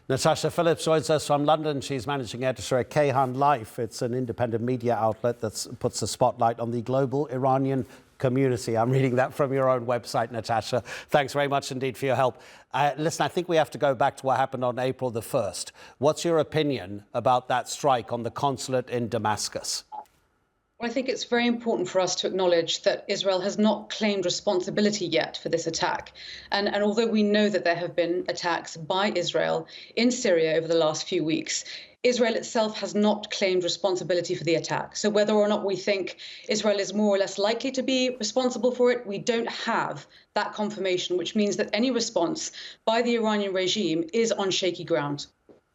Natasha Phillips joins us from London. She's managing editor at Kayhan Life. It's an independent media outlet that puts a spotlight on the global Iranian community. I'm reading that from your own website, Natasha. Thanks very much indeed for your help. Listen, I think we have to go back to what happened on April the 1st. What's your opinion about that strike on the consulate in Damascus? Well, I think it's very important for us to acknowledge that Israel has not claimed responsibility yet for this attack. And although we know that there have been attacks by Israel in Syria over the last few weeks, Israel itself has not claimed responsibility for the attack. So whether or not we think Israel is more or less likely to be responsible for it, we don't have that confirmation, which means that any response by the Iranian regime is on shaky ground.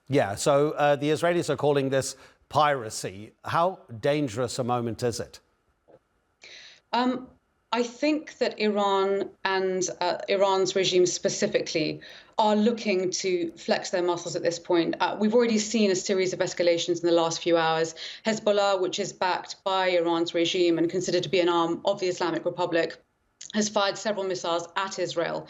Yeah, so the Israelis are calling this piracy. How dangerous a moment is it? I think that Iran and Iran's regime specifically are looking to flex their muscles at this point. We've already seen a series of escalations in the last few hours. Hezbollah, which is backed by Iran's regime and considered to be an arm of the Islamic Republic, has fired several missiles at Israel.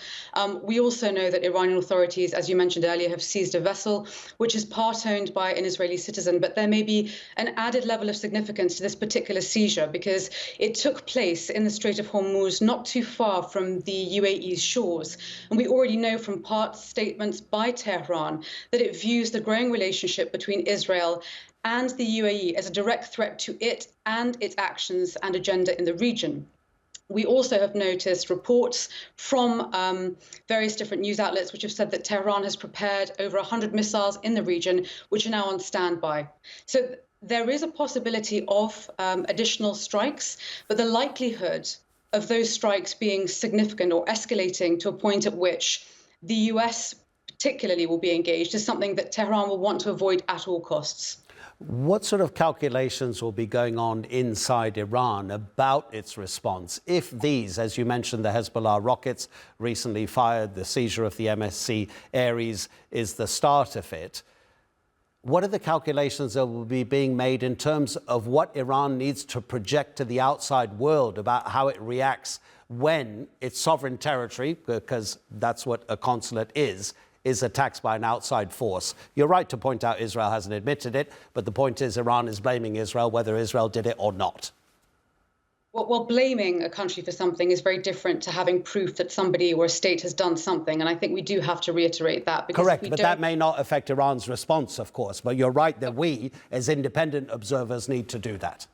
We also know that Iranian authorities, as you mentioned earlier, have seized a vessel which is part-owned by an Israeli citizen. But there may be an added level of significance to this particular seizure because it took place in the Strait of Hormuz, not too far from the UAE's shores. And we already know from past statements by Tehran that it views the growing relationship between Israel and the UAE as a direct threat to it and its actions and agenda in the region. We also have noticed reports from various different news outlets which have said that Tehran has prepared over 100 missiles in the region, which are now on standby. So there is a possibility of additional strikes, but the likelihood of those strikes being significant or escalating to a point at which the US particularly will be engaged is something that Tehran will want to avoid at all costs. What sort of calculations will be going on inside Iran about its response if these, as you mentioned, the Hezbollah rockets recently fired, the seizure of the MSC Ares is the start of it? What are the calculations that will be being made in terms of what Iran needs to project to the outside world about how it reacts when its sovereign territory, because that's what a consulate is attacked by an outside force? You're right to point out Israel hasn't admitted it, but the point is Iran is blaming Israel, whether Israel did it or not. Well, blaming a country for something is very different to having proof that somebody or a state has done something. And I think we do have to reiterate that. Correct, but that may not affect Iran's response, of course. But you're right that we, as independent observers, need to do that.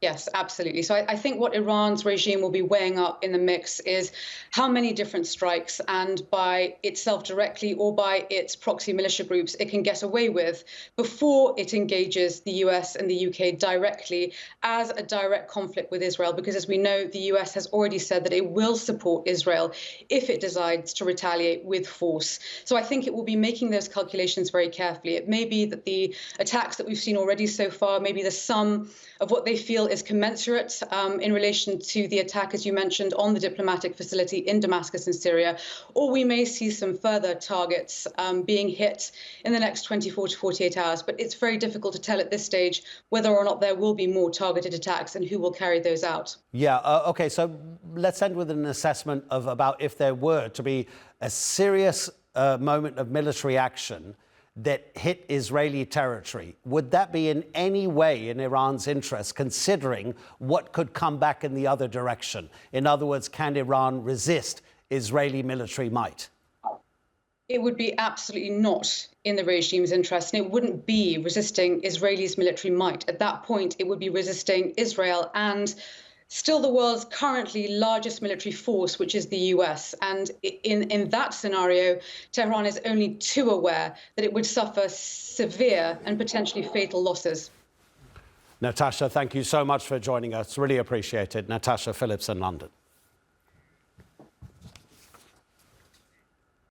Yes, absolutely. So I think what Iran's regime will be weighing up in the mix is how many different strikes, and by itself directly or by its proxy militia groups, it can get away with before it engages the US and the UK directly as a direct conflict with Israel. Because as we know, the US has already said that it will support Israel if it decides to retaliate with force. So I think it will be making those calculations very carefully. It may be that the attacks that we've seen already so far, maybe the sum of what they feel is commensurate in relation to the attack, as you mentioned, on the diplomatic facility in Damascus in Syria, or we may see some further targets being hit in the next 24 to 48 hours. But it's very difficult to tell at this stage whether or not there will be more targeted attacks and who will carry those out. Yeah, OK, so let's end with an assessment of about if there were to be a serious moment of military action that hit Israeli territory. Would that be in any way in Iran's interest, considering what could come back in the other direction? In other words, can Iran resist Israeli military might? It would be absolutely not in the regime's interest, and it wouldn't be resisting Israelis' military might. At that point, it would be resisting Israel and still the world's currently largest military force, which is the US. And in that scenario, Tehran is only too aware that it would suffer severe and potentially fatal losses. Natasha, thank you so much for joining us. Really appreciate it. Natasha Phillips in London.